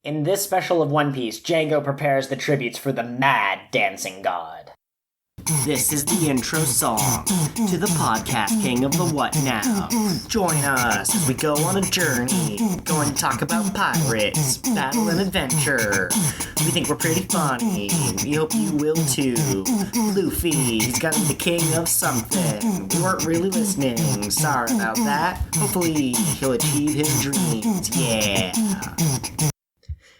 In this special of One Piece, Jango prepares the tributes for the mad dancing god. This is the intro song to the podcast King of the What Now. Join us as we go on a journey, going to talk about pirates, battle and adventure. We think we're pretty funny. We hope you will too. Luffy, he's gotta be the king of something. We weren't really listening. Sorry about that. Hopefully he'll achieve his dreams. Yeah.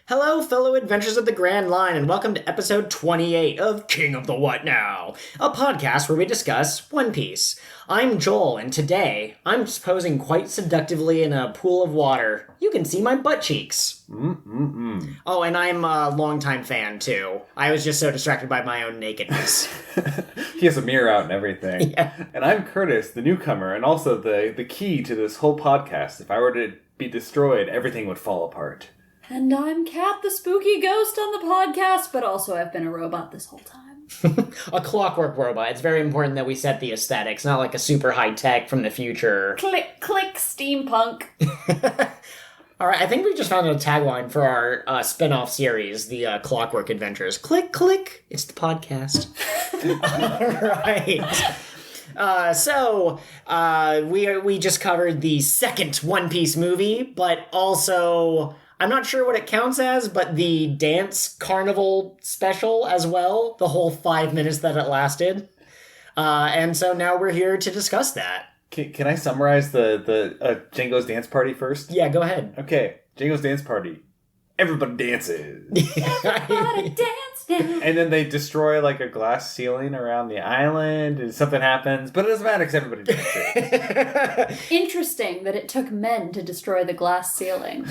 Hello, fellow adventurers of the Grand Line, and welcome to episode 28 of King of the What Now, a podcast where we discuss One Piece. I'm Joel, and today I'm posing quite seductively in a pool of water. You can see my butt cheeks. Oh, and I'm a longtime fan, too. I was just so distracted by my own nakedness. He has a mirror out and everything. Yeah. And I'm Curtis, the newcomer, and also the key to this whole podcast. If I were to be destroyed, everything would fall apart. And I'm Kat, the spooky ghost on the podcast, but also I've been a robot this whole time. A clockwork robot. It's very important that we set the aesthetics, not like a super high-tech from the future. Click, click, steampunk. Alright, I think we just found a tagline for our spin-off series, the Clockwork Adventures. Click, click, it's the podcast. Alright. We just covered the second One Piece movie, but also, I'm not sure what it counts as, but the dance carnival special as well, the whole 5 minutes that it lasted. And so now we're here to discuss that. Can I summarize the Jango's dance party first? Yeah, go ahead. Okay, Jango's dance party. Everybody dances. Everybody dance now. And then they destroy like a glass ceiling around the island and something happens, but it doesn't matter because everybody dances. Interesting that it took men to destroy the glass ceiling.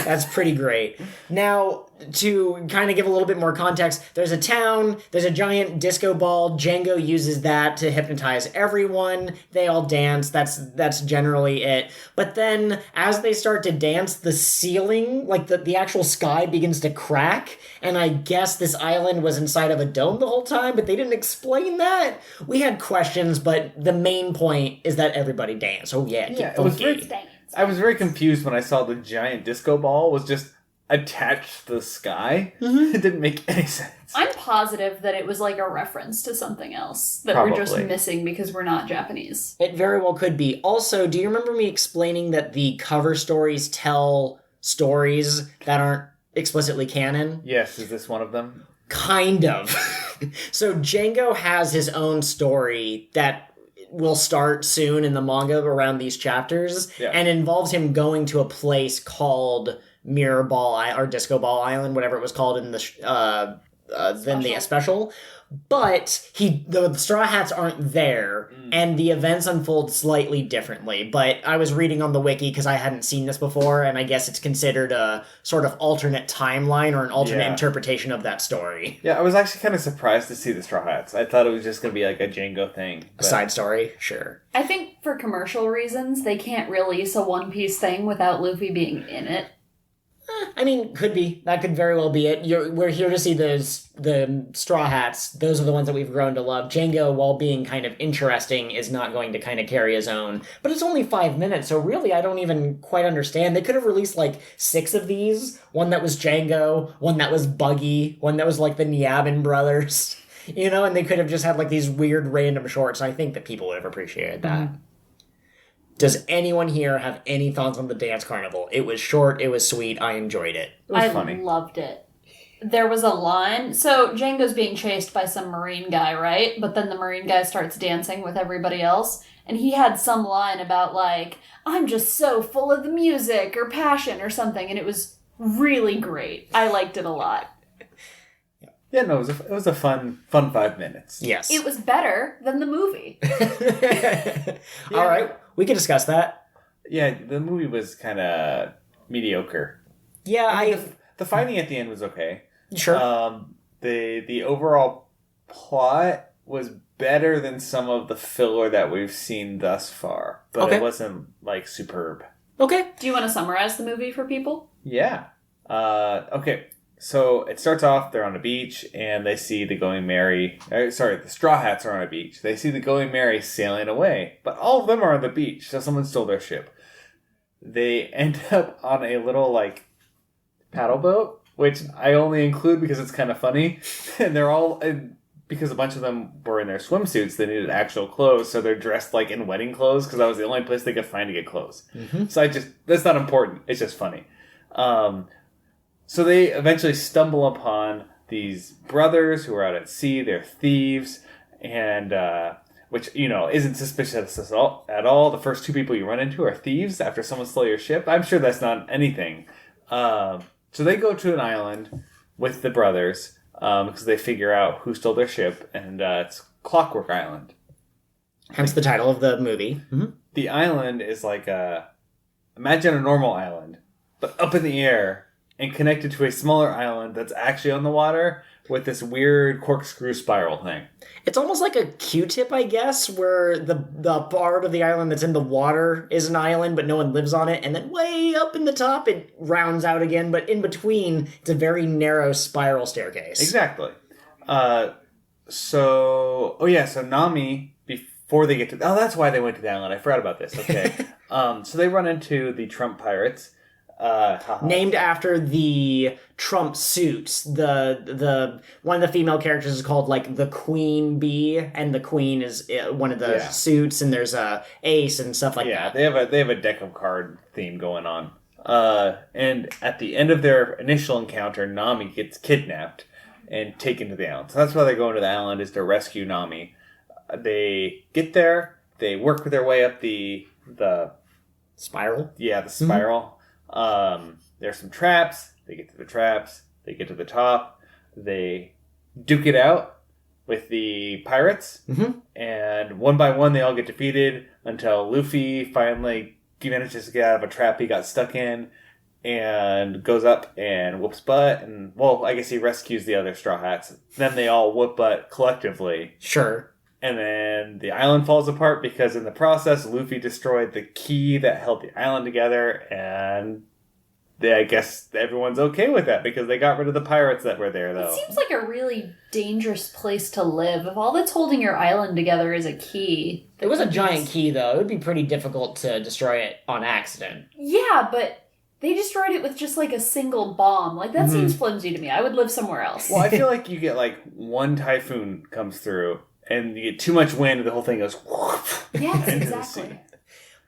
That's pretty great. Now, to kind of give a little bit more context, there's a town, there's a giant disco ball, Jango uses that to hypnotize everyone, they all dance, that's generally it. But then, as they start to dance, the ceiling, like the actual sky begins to crack, and I guess this island was inside of a dome the whole time, but they didn't explain that. We had questions, but the main point is that everybody danced. Oh yeah, it was funky. I was very confused when I saw the giant disco ball was just attached to the sky. It didn't make any sense. I'm positive that it was like a reference to something else that Probably. we're just missing because we're not Japanese. It very well could be. Also, do you remember me explaining that the cover stories tell stories that aren't explicitly canon? Yes, is this one of them? Kind of. So Jango has his own story that will start soon in the manga around these chapters, and involves him going to a place called Mirror Ball or Disco Ball Island, whatever it was called in the then the special. But the Straw Hats aren't there, and the events unfold slightly differently. But I was reading on the wiki because I hadn't seen this before, and I guess it's considered a sort of alternate timeline or an alternate interpretation of that story. Yeah, I was actually kind of surprised to see the Straw Hats. I thought it was just going to be like a Jango thing. A side story? Sure. I think for commercial reasons, they can't release a One Piece thing without Luffy being in it. I mean, could be. That could very well be it. We're here to see the Straw Hats. Those are the ones that we've grown to love. Jango, while being kind of interesting, is not going to kind of carry his own. But it's only 5 minutes, so really I don't even quite understand. They could have released like 6 of these. One that was Jango, one that was Buggy, one that was like the Niabin brothers. You know, and they could have just had like these weird random shorts. I think that people would have appreciated that. Does anyone here have any thoughts on the dance carnival? It was short, it was sweet, I enjoyed it. It was I funny. loved it. There was a line. So Django's being chased by some marine guy, right? But then the marine guy starts dancing with everybody else. And he had some line about like, I'm just so full of the music or passion or something. And it was really great. I liked it a lot. Yeah, no, it was a fun 5 minutes. Yes. It was better than the movie. All right, we can discuss that. Yeah, the movie was kind of mediocre. Yeah, The fighting at the end was okay. Sure. The overall plot was better than some of the filler that we've seen thus far, but it wasn't like superb. Okay. Do you want to summarize the movie for people? Yeah. Okay. So it starts off, they're on a beach, and they see the Going Merry... the Straw Hats are on a beach. They see the Going Merry sailing away, but all of them are on the beach, so someone stole their ship. They end up on a little, like, paddle boat, which I only include because it's kind of funny. And they're all, because a bunch of them were in their swimsuits, they needed actual clothes, so they're dressed like in wedding clothes because that was the only place they could find to get clothes. Mm-hmm. So that's not important. It's just funny. So they eventually stumble upon these brothers who are out at sea. They're thieves, and which, isn't suspicious at all. The first two people you run into are thieves after someone stole your ship. I'm sure that's not anything. So they go to an island with the brothers because they figure out who stole their ship, and it's Clockwork Island. Hence the title of the movie. Mm-hmm. The island is like imagine a normal island, but up in the air and connected to a smaller island that's actually on the water with this weird corkscrew spiral thing. It's almost like a Q-tip, I guess, where the part of the island that's in the water is an island, but no one lives on it, and then way up in the top it rounds out again, but in between it's a very narrow spiral staircase. Exactly. So Nami, before they get to... Oh, that's why they went to the island. I forgot about this. Okay. So they run into the Trump pirates. Named after the Trump suits. The one of the female characters is called like the Queen Bee, and the Queen is one of the suits, and there's a ace and stuff like that. They have a deck of card theme going on. And at the end of their initial encounter, Nami gets kidnapped and taken to the island. So that's why they're going to the island, is to rescue Nami. They get there. They work their way up the spiral. Yeah, the spiral. Mm-hmm. There's some traps. They get to the traps. They get to the top. They duke it out with the pirates. Mm-hmm. And one by one, they all get defeated until Luffy finally manages to get out of a trap he got stuck in and goes up and whoops butt. And, well, I guess he rescues the other Straw Hats. Then they all whoop butt collectively. Sure. And then the island falls apart because in the process, Luffy destroyed the key that held the island together, and I guess everyone's okay with that because they got rid of the pirates that were there, though. It seems like a really dangerous place to live. If all that's holding your island together is a key. It was a giant key, though. It would be pretty difficult to destroy it on accident. Yeah, but they destroyed it with just like a single bomb. Like, that seems flimsy to me. I would live somewhere else. Well, I feel like you get like one typhoon comes through, and you get too much wind, and the whole thing goes whoosh, yes, exactly.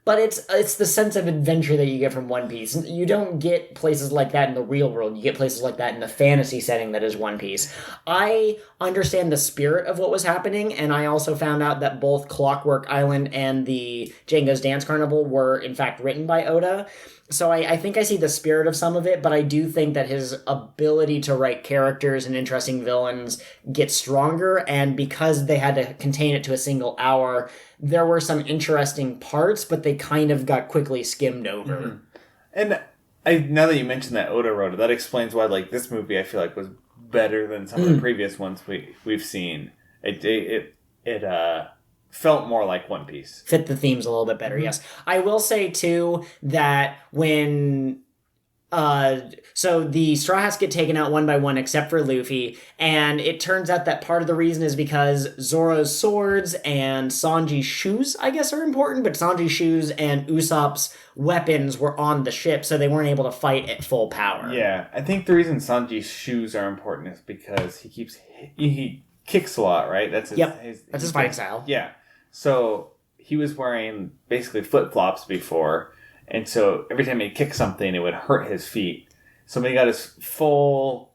But it's the sense of adventure that you get from One Piece. You don't get places like that in the real world. You get places like that in the fantasy setting that is One Piece. I understand the spirit of what was happening, and I also found out that both Clockwork Island and the Jango's Dance Carnival were, in fact, written by Oda. So I think I see the spirit of some of it, but I do think that his ability to write characters and interesting villains gets stronger, and because they had to contain it to a single hour, there were some interesting parts, but they kind of got quickly skimmed over. Mm-hmm. And now that you mentioned that Oda wrote it, that explains why like this movie I feel like was better than some of the previous ones we've seen. It felt more like One Piece. Fit the themes a little bit better, yes. I will say, too, that when... so the Straw Hats get taken out one by one except for Luffy, and it turns out that part of the reason is because Zoro's swords and Sanji's shoes, I guess, are important, but Sanji's shoes and Usopp's weapons were on the ship, so they weren't able to fight at full power. Yeah, I think the reason Sanji's shoes are important is because he kicks a lot, right? That's his fighting style. Yeah. So he was wearing basically flip-flops before, and so every time he kicked something, it would hurt his feet. So when he got his full,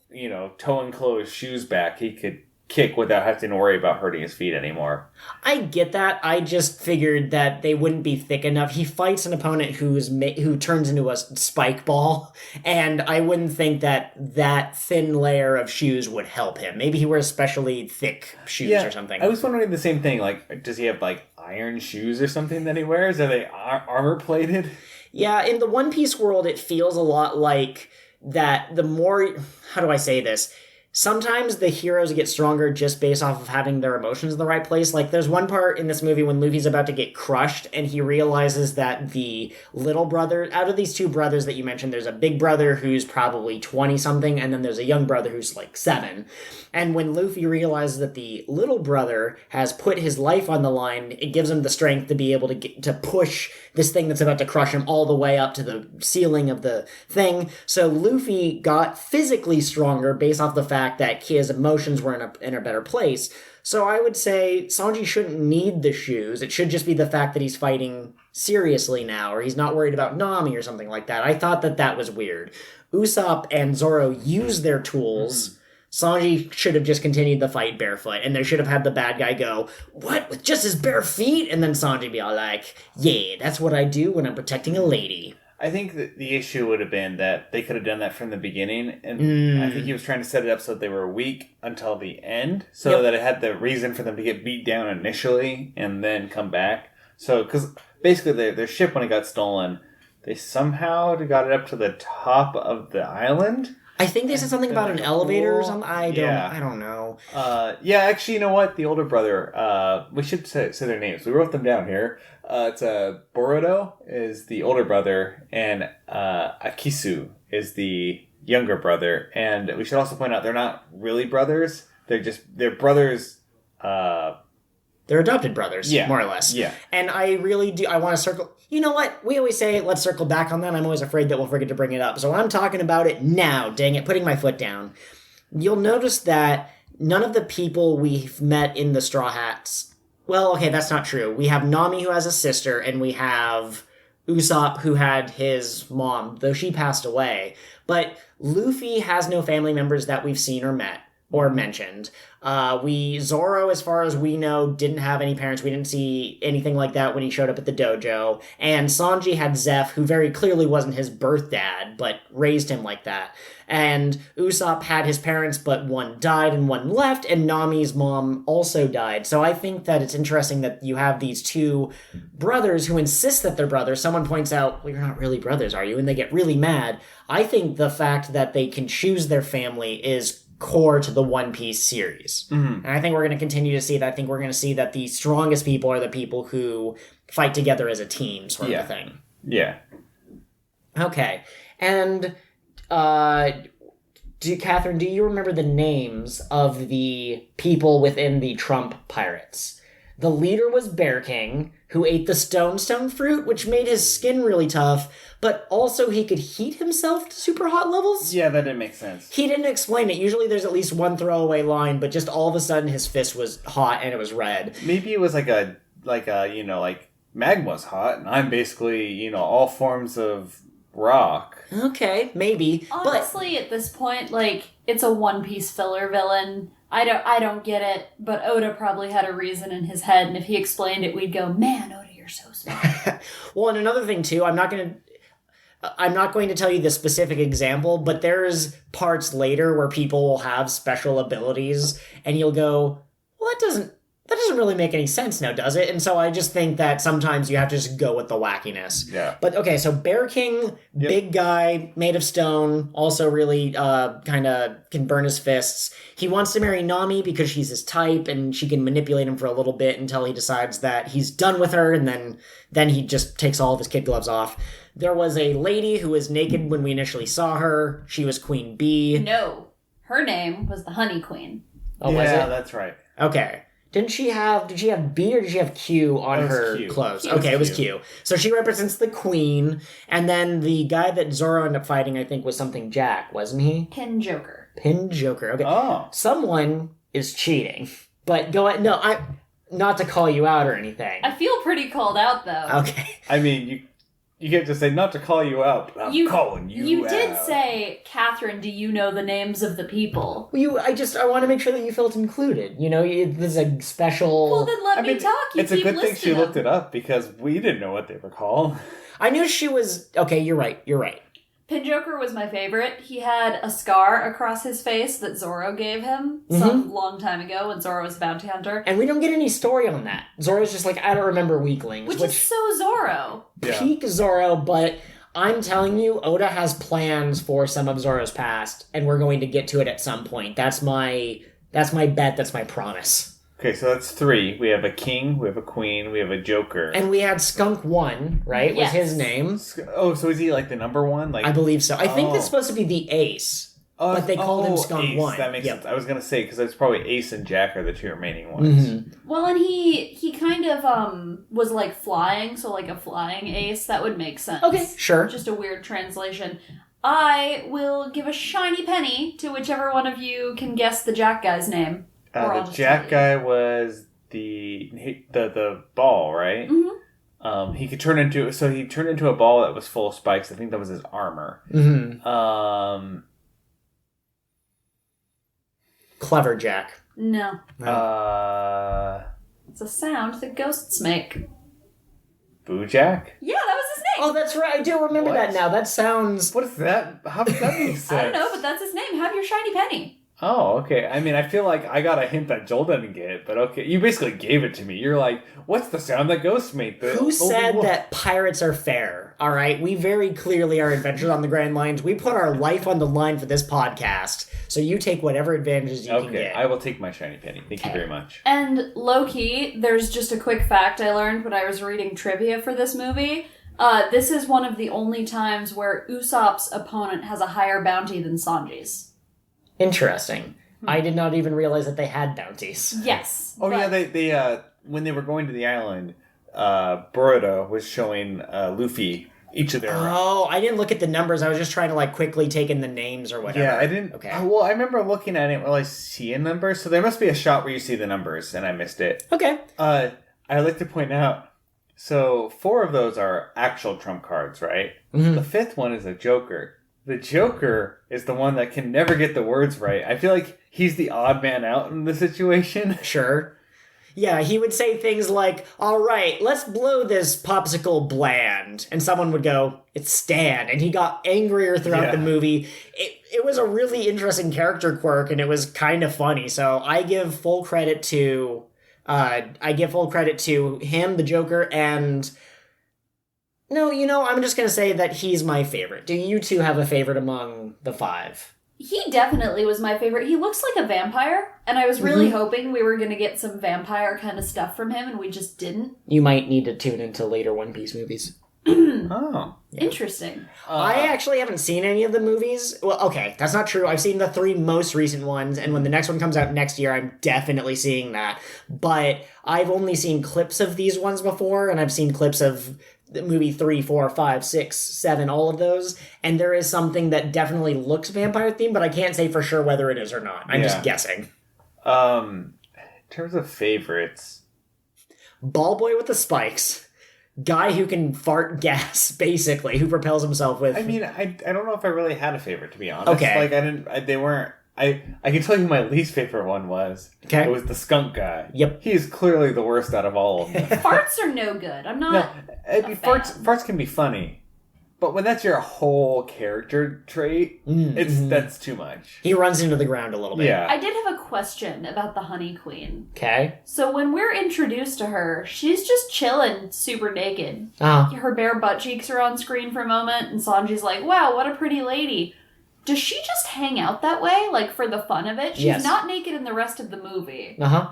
toe-enclosed shoes back, he could kick without having to worry about hurting his feet anymore. I get that. I just figured that they wouldn't be thick enough. He fights an opponent who turns into a spike ball, and I wouldn't think that thin layer of shoes would help him. Maybe he wears especially thick shoes or something. I was wondering the same thing. Like, does he have like iron shoes or something that he wears? Are they armor plated? Yeah, in the One Piece world, it feels a lot like that. The more, how do I say this? sometimes the heroes get stronger just based off of having their emotions in the right place. Like, there's one part in this movie when Luffy's about to get crushed, and he realizes that the little brother, out of these two brothers that you mentioned, there's a big brother who's probably 20-something, and then there's a young brother who's like 7. And when Luffy realizes that the little brother has put his life on the line, it gives him the strength to be able to push this thing that's about to crush him all the way up to the ceiling of the thing. So Luffy got physically stronger based off the fact that his emotions were in a better place. So I would say Sanji shouldn't need the shoes. It should just be the fact that he's fighting seriously now, or he's not worried about Nami or something like that. I thought that was weird. Usopp and Zoro use their tools. Sanji should have just continued the fight barefoot, and they should have had the bad guy go, "What, with just his bare feet?" And then Sanji be all like, "Yeah, that's what I do when I'm protecting a lady." I think that the issue would have been that they could have done that from the beginning, and I think he was trying to set it up so that they were weak until the end, so that it had the reason for them to get beat down initially and then come back. So, because basically their ship, when it got stolen, they somehow got it up to the top of the island. I think they said something about an elevator or something. I don't know. Actually, you know what? The older brother, we should say their names. We wrote them down here. It's Boruto is the older brother, and Akisu is the younger brother. And we should also point out they're not really brothers. They're brothers. They're adopted brothers, more or less. Yeah. And I really do. I want to circle. You know what? We always say, let's circle back on that. I'm always afraid that we'll forget to bring it up. So I'm talking about it now, dang it, putting my foot down. You'll notice that none of the people we've met in the Straw Hats... Well, okay, that's not true. We have Nami, who has a sister, and we have Usopp, who had his mom, though she passed away. But Luffy has no family members that we've seen or met or mentioned. Zoro, as far as we know, didn't have any parents. We didn't see anything like that when he showed up at the dojo. And Sanji had Zeph, who very clearly wasn't his birth dad, but raised him like that. And Usopp had his parents, but one died and one left, and Nami's mom also died. So I think that it's interesting that you have these two brothers who insist that they're brothers. Someone points out, well, you're not really brothers, are you? And they get really mad. I think the fact that they can choose their family is core to the One Piece series. And I think we're going to continue to see that. I think we're going to see that the strongest people are the people who fight together as a team, sort of a thing. Yeah. Okay. And Catherine, do you remember the names of the people within the Trump Pirates? The leader was Bear King, who ate the stone fruit, which made his skin really tough, but also he could heat himself to super hot levels? Yeah, that didn't make sense. He didn't explain it. Usually there's at least one throwaway line, but just all of a sudden his fist was hot and it was red. Maybe it was like magma's hot, and I'm basically, all forms of rock. Okay, maybe. Honestly, at this point, it's a One Piece filler villain. I don't get it, but Oda probably had a reason in his head, and if he explained it, we'd go, "Man, Oda, you're so smart." Well, and another thing too, I'm not going to tell you the specific example, but there's parts later where people will have special abilities, and you'll go, "Well, that doesn't really make any sense now, does it?" And so I just think that sometimes you have to just go with the wackiness. Yeah. But okay, so Bear King, big guy, made of stone, also really kind of can burn his fists. He wants to marry Nami because she's his type, and she can manipulate him for a little bit until he decides that he's done with her, and then he just takes all of his kid gloves off. There was a lady who was naked when we initially saw her. She was Queen Bee. No, her name was the Honey Queen. Oh, was it? Yeah, that's right. Okay. Did she have B or did she have Q on her clothes? Okay, it was Q. So she represents the queen, and then the guy that Zoro ended up fighting, I think, was something Jack, wasn't he? Pin Joker. Okay. Oh. Someone is cheating. But go ahead. No, not to call you out or anything. I feel pretty called out, though. Okay. I mean, you get to say, not to call you out, but I'm calling you out. You did say, "Catherine, do you know the names of the people?" Well, I want to make sure that you felt included. This is a special... Well, then let me talk. It's a good thing she looked it up, because we didn't know what they were called. I knew she was... Okay, you're right. Pin Joker was my favorite. He had a scar across his face that Zoro gave him some long time ago when Zoro was a bounty hunter. And we don't get any story on that. Zoro's just like, I don't remember weaklings. Which is so Zoro. Yeah. Peak Zoro, but I'm telling you, Oda has plans for some of Zoro's past, and we're going to get to it at some point. That's my bet, that's my promise. Okay, so that's 3. We have a king, we have a queen, we have a joker. And we had Skunk 1, right? Yes. Was his name. Oh, so is he like the number 1? Like I believe so. I think Oh. that's supposed to be the ace. But they called him Skunk Ace. 1. That makes Yep. sense. I was going to say, because it's probably Ace and Jack are the 2 remaining ones. Mhm. Well, and he kind of was like flying, so like a flying ace. That would make sense. Okay, sure. Just a weird translation. I will give a shiny penny to whichever one of you can guess the Jack guy's name. Or I'll The just Jack tell you. guy was the ball, right? Mhm. He turned into a ball that was full of spikes. I think that was his armor. Mm-hmm. Clever Jack. No. Uh, It's a sound that ghosts make. Boo Jack? Yeah, that was his name. Oh, that's right. I do remember What? that now. That sounds... What is that? How does that make sense? I don't know, but that's his name. Have your shiny penny. Oh, okay. I mean, I feel like I got a hint that Joel didn't get, but okay. You basically gave it to me. You're like, what's the sound that ghosts make? Who said that pirates are fair? All right, we very clearly are adventures on the Grand Lines. We put our life on the line for this podcast, so you take whatever advantages you can Okay, get. I will take my shiny penny. Thank you very much. And low-key, there's just a quick fact I learned when I was reading trivia for this movie. This is one of the only times where Usopp's opponent has a higher bounty than Sanji's. Interesting. I did not even realize that they had bounties. Yes. Oh, but- yeah, they when they were going to the island, Boruto was showing Luffy each of their... Oh, I didn't look at the numbers. I was just trying to like quickly take in the names or whatever. Yeah, I didn't... Okay. Well, I remember looking at it and really seeing numbers, so there must be a shot where you see the numbers, and I missed it. Okay. I'd like to point out, so 4 of those are actual trump cards, right? Mhm. The 5th one is a joker. The Joker is the one that can never get the words right. I feel like he's the odd man out in the situation. Sure. Yeah, he would say things like, all right, let's blow this popsicle bland. And someone would go, it's Stan. And he got angrier throughout the movie. It was a really interesting character quirk, and it was kind of funny. So I give full credit to him, the Joker, and... No, I'm just going to say that he's my favorite. Do you two have a favorite among the 5? He definitely was my favorite. He looks like a vampire, and I was really hoping we were going to get some vampire kind of stuff from him, and we just didn't. You might need to tune into later One Piece movies. Oh. Interesting. I actually haven't seen any of the movies. Well, okay, that's not true. I've seen the 3 most recent ones, and when the next one comes out next year, I'm definitely seeing that. But I've only seen clips of these ones before, and I've seen clips of the movie 3, 4, 5, 6, 7, all of those, and there is something that definitely looks vampire themed, but I can't say for sure whether it is or not. I'm just guessing. In terms of favorites... Ball boy with the spikes. Guy who can fart gas, basically, who propels himself with... I mean, I don't know if I really had a favorite, to be honest. Okay. Like, they weren't... I can tell you my least favorite one was. Okay. It was the skunk guy. Yep. He's clearly the worst out of all of them. Farts are no good. I'm not... Farts can be funny. But when that's your whole character trait, that's too much. He runs into the ground a little bit. Yeah. I did have a question about the Honey Queen. Okay. So when we're introduced to her, she's just chilling, super naked. Oh. Her bare butt cheeks are on screen for a moment, and Sanji's like, wow, what a pretty lady. Does she just hang out that way, like, for the fun of it? She's Yes. not naked in the rest of the movie. Uh-huh.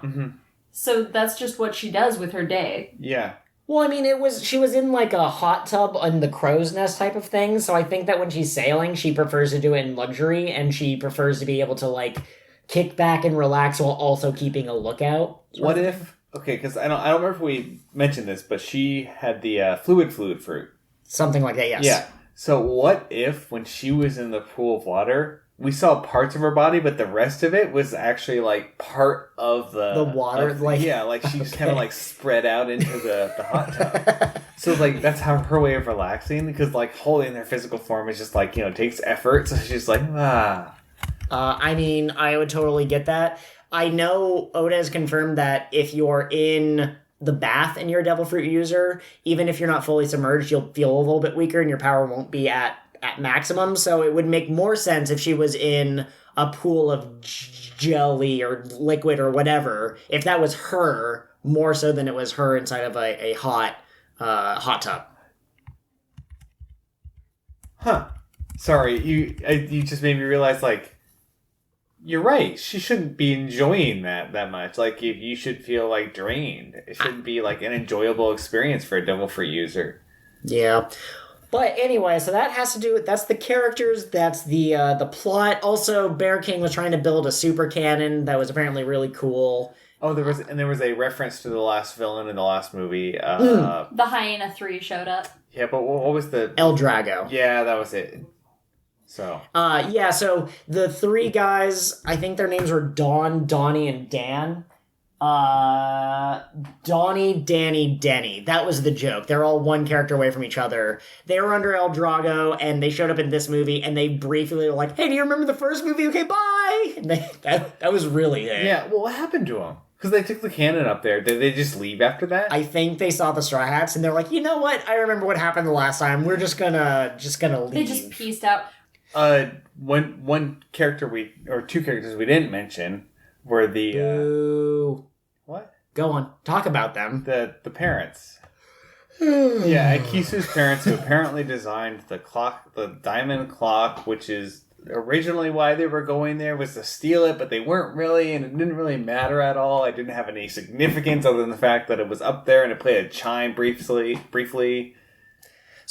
So that's just what she does with her day. Yeah. Well, I mean, she was in like a hot tub on the crow's nest type of thing, so I think that when she's sailing, she prefers to do it in luxury, and she prefers to be able to, like, kick back and relax while also keeping a lookout. What if... Okay, because I don't remember if we mentioned this, but she had the fluid fruit. Something like that, yes. Yeah. So what if, when she was in the pool of water, we saw parts of her body, but the rest of it was actually, like, part of The water, like... Yeah, like, she just kind of, like, spread out into the hot tub. So, like, that's how her way of relaxing, because, like, holding their physical form is just, like, takes effort, so she's like, I mean, I would totally get that. I know Oda has confirmed that if you're in the bath and you're a devil fruit user, even if you're not fully submerged, you'll feel a little bit weaker and your power won't be at maximum. So it would make more sense if she was in a pool of jelly or liquid or whatever, if that was her, more so than it was her inside of a hot tub. huh, sorry, you just made me realize, like, you're right. She shouldn't be enjoying that much. Like, if you should feel, like, drained. It shouldn't be, like, an enjoyable experience for a Devil Fruit user. Yeah. But anyway, so that has to do with, that's the characters, that's the plot. Also, Bear King was trying to build a super cannon that was apparently really cool. Oh, there was a reference to the last villain in the last movie. The Hyena 3 showed up. Yeah, but what was the... El Drago. Yeah, that was it. So. So the three guys, I think their names were Dawn, Donnie, and Dan. Donnie, Danny, Denny. That was the joke. They're all one character away from each other. They were under El Drago, and they showed up in this movie, and they briefly were like, hey, do you remember the first movie? Okay, bye! And that was really it. Yeah, well, what happened to them? Because they took the cannon up there. Did they just leave after that? I think they saw the Straw Hats, and they're like, you know what? I remember what happened the last time. We're just gonna leave. They just pieced out. One character two characters we didn't mention were the... Boo. What? Go on. Talk about them. The parents. Yeah, Akisu's parents, who apparently designed the diamond clock, which is originally why they were going there, was to steal it, but they weren't really, and it didn't really matter at all. It didn't have any significance other than the fact that it was up there and it played a chime briefly.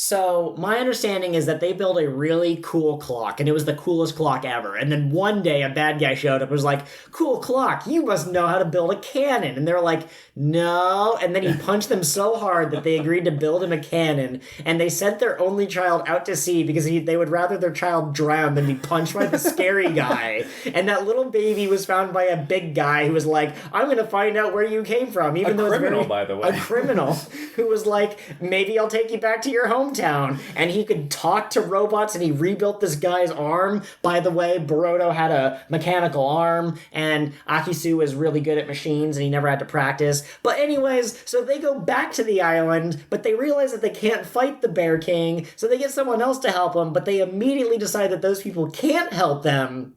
So, my understanding is that they built a really cool clock, and it was the coolest clock ever. And then one day, a bad guy showed up and was like, cool clock, you must know how to build a cannon. And they're like, no. And then he punched them so hard that they agreed to build him a cannon. And they sent their only child out to sea because they would rather their child drown than be punched by the scary guy. And that little baby was found by a big guy who was like, I'm going to find out where you came from. Even though criminal, by the way. A criminal who was like, maybe I'll take you back to your home. And he could talk to robots, and he rebuilt this guy's arm. By the way, Boruto had a mechanical arm, and Akisu was really good at machines, and he never had to practice. But anyways, so they go back to the island, but they realize that they can't fight the Bear King, so they get someone else to help them, but they immediately decide that those people can't help them.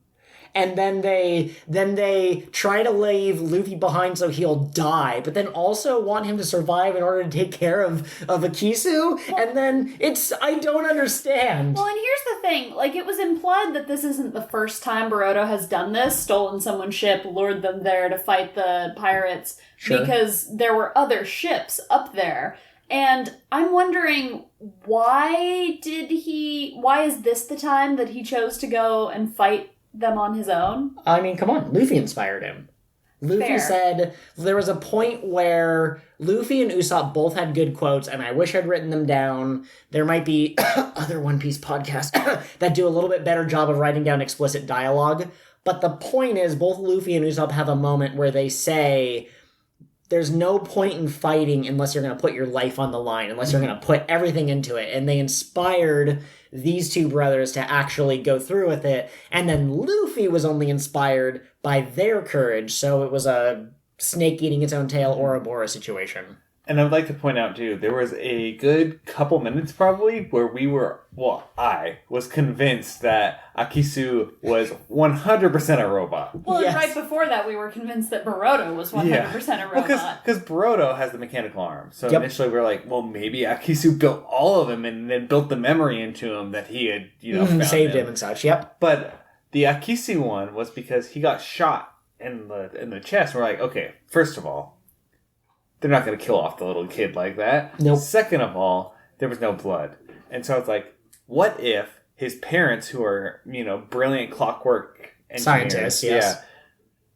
And then they try to leave Luffy behind so he'll die, but then also want him to survive in order to take care of Akisu. And then I don't understand. Well, and here's the thing. Like, it was implied that this isn't the first time Boruto has done this, stolen someone's ship, lured them there to fight the pirates, Sure. because there were other ships up there. And I'm wondering, why is this the time that he chose to go and fight them on his own? I mean, come on. Luffy inspired him. Luffy Fair. said there was a point where Luffy and Usopp both had good quotes, and I wish I'd written them down. There might be other One Piece podcasts that do a little bit better job of writing down explicit dialogue. But the point is, both Luffy and Usopp have a moment where they say, there's no point in fighting unless you're going to put your life on the line, unless you're going to put everything into it. And they inspired these two brothers to actually go through with it. And then Luffy was only inspired by their courage. So it was a snake eating its own tail Ouroboros situation. And I would like to point out, too, there was a good couple minutes, probably, where I was convinced that Akisu was 100% a robot. Well, Yes. and right before that, we were convinced that Boruto was 100% a robot. Because Boruto has the mechanical arm. So Yep. initially we were like, well, maybe Akisu built all of them and then built the memory into him that he had, found Saved him and such, yep. But the Akisu one was because he got shot in the chest. We're like, okay, first of all, they're not going to kill off the little kid like that. Nope. Second of all, there was no blood. And so it's like, what if his parents, who are, brilliant clockwork engineers, Scientists, yes.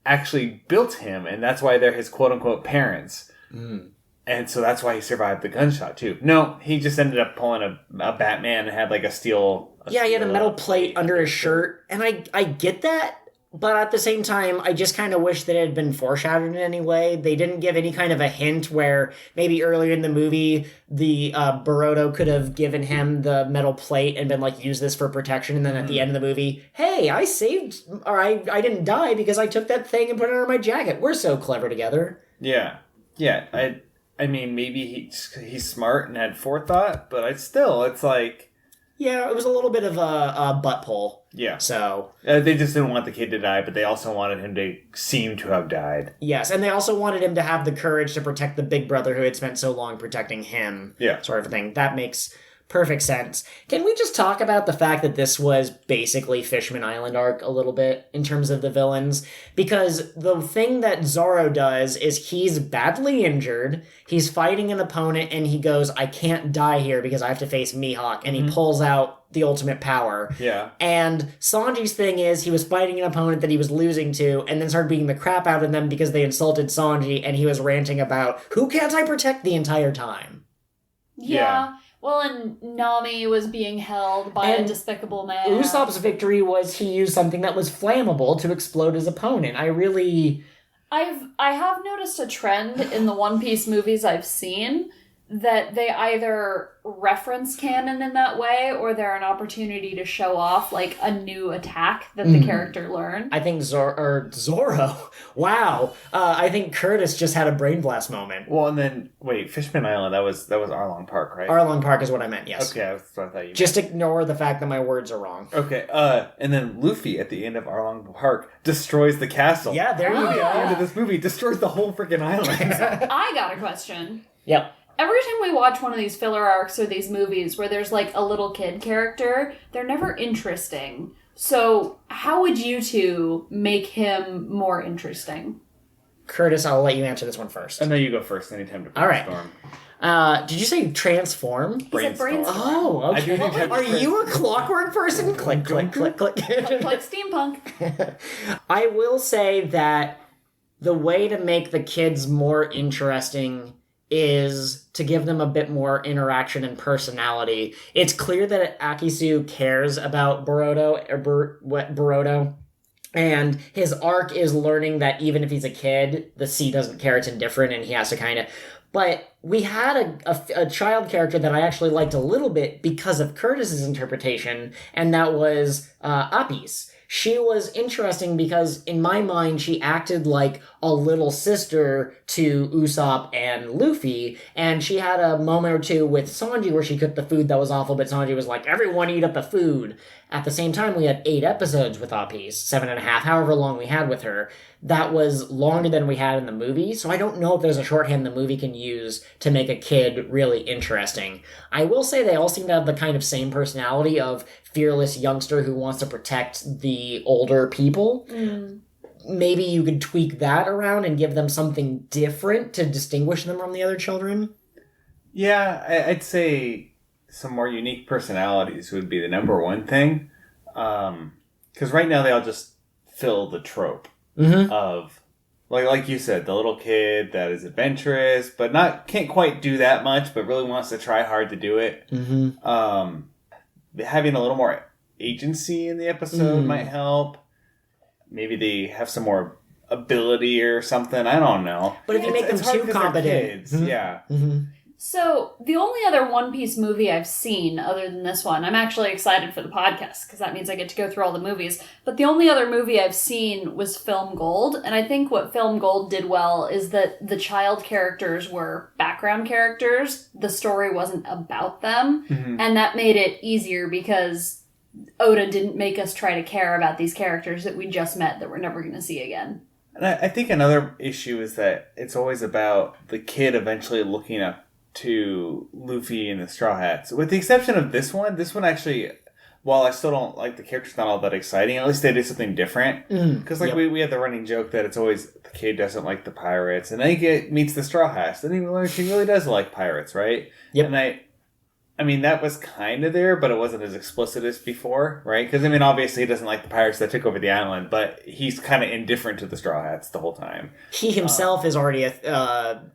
actually built him, and that's why they're his quote-unquote parents. Mm. And so that's why he survived the gunshot, too. No, he just ended up pulling a Batman and had like a steel... He had a metal plate under his shirt, and I get that, but at the same time, I just kind of wish that it had been foreshadowed in any way. They didn't give any kind of a hint where maybe earlier in the movie, the Boruto could have given him the metal plate and been like, use this for protection, and then at the end of the movie, hey, I didn't die because I took that thing and put it under my jacket. We're so clever together. Yeah. I mean, maybe he's smart and had forethought, but it's like... Yeah, it was a little bit of a butt pull. Yeah. So... they just didn't want the kid to die, but they also wanted him to seem to have died. Yes, and they also wanted him to have the courage to protect the big brother who had spent so long protecting him. Yeah. Sort of thing. That makes perfect sense. Can we just talk about the fact that this was basically Fishman Island arc a little bit in terms of the villains? Because the thing that Zoro does is he's badly injured, he's fighting an opponent, and he goes, I can't die here because I have to face Mihawk, and he pulls out the ultimate power. Yeah. And Sanji's thing is he was fighting an opponent that he was losing to, and then started beating the crap out of them because they insulted Sanji, and he was ranting about, who can't I protect the entire time? Yeah. Well, and Nami was being held by a despicable man. Usopp's victory was he used something that was flammable to explode his opponent. I have noticed a trend in the One Piece movies I've seen that they either reference canon in that way or they're an opportunity to show off like a new attack that the character learned. I think Zoro. Wow. I think Curtis just had a brain blast moment. Well, and then wait, Fishman Island. That was Arlong Park, right? Arlong Park is what I meant. Yes. Okay, I thought you. Just ignore the fact that my words are wrong. Okay. And then Luffy at the end of Arlong Park destroys the castle. Yeah, there you At the end go. of this movie, destroys the whole freaking island. I got a question. Yep. Every time we watch one of these filler arcs or these movies where there's like a little kid character, they're never interesting. So how would you two make him more interesting? Curtis, I'll let you answer this one first. I know you go first anytime to All right. brainstorm. Did you say transform? He said brainstorm. Oh, I do okay. need to have Are a you a clockwork person? Click, click, click, click. Like steampunk. I will say that the way to make the kids more interesting is to give them a bit more interaction and personality. It's clear that Akisu cares about Boruto, and his arc is learning that even if he's a kid, the sea doesn't care, it's indifferent, and he has to kind of... But we had a child character that I actually liked a little bit because of Curtis's interpretation, and that was Apis. She was interesting because, in my mind, she acted like a little sister to Usopp and Luffy, and she had a moment or two with Sanji where she cooked the food that was awful, but Sanji was like, everyone eat up the food. At the same time, we had 8 episodes with Apis, 7.5, however long we had with her. That was longer than we had in the movie, so I don't know if there's a shorthand the movie can use to make a kid really interesting. I will say they all seem to have the kind of same personality of fearless youngster who wants to protect the older people. Maybe you could tweak that around and give them something different to distinguish them from the other children. Yeah, I'd say some more unique personalities would be the number one thing. Because right now they all just fill the trope of, like you said, the little kid that is adventurous, but can't quite do that much, but really wants to try hard to do it. Having a little more agency in the episode might help. Maybe they have some more ability or something. I don't know. But if you make them hard too 'cause they're competent. kids. Yeah. So, the only other One Piece movie I've seen other than this one, I'm actually excited for the podcast because that means I get to go through all the movies, but the only other movie I've seen was Film Gold, and I think what Film Gold did well is that the child characters were background characters, the story wasn't about them, and that made it easier because Oda didn't make us try to care about these characters that we just met that we're never going to see again. And I think another issue is that it's always about the kid eventually looking up to Luffy and the Straw Hats. With the exception of this one actually, while I still don't like the characters, not all that exciting, at least they did something different. Because we had the running joke that it's always the kid doesn't like the pirates, and then he meets the Straw Hats, then he learns he really does like pirates, right? Yep. And I mean, that was kind of there, but it wasn't as explicit as before, right? Because, I mean, obviously he doesn't like the pirates that took over the island, but he's kind of indifferent to the Straw Hats the whole time. He himself is already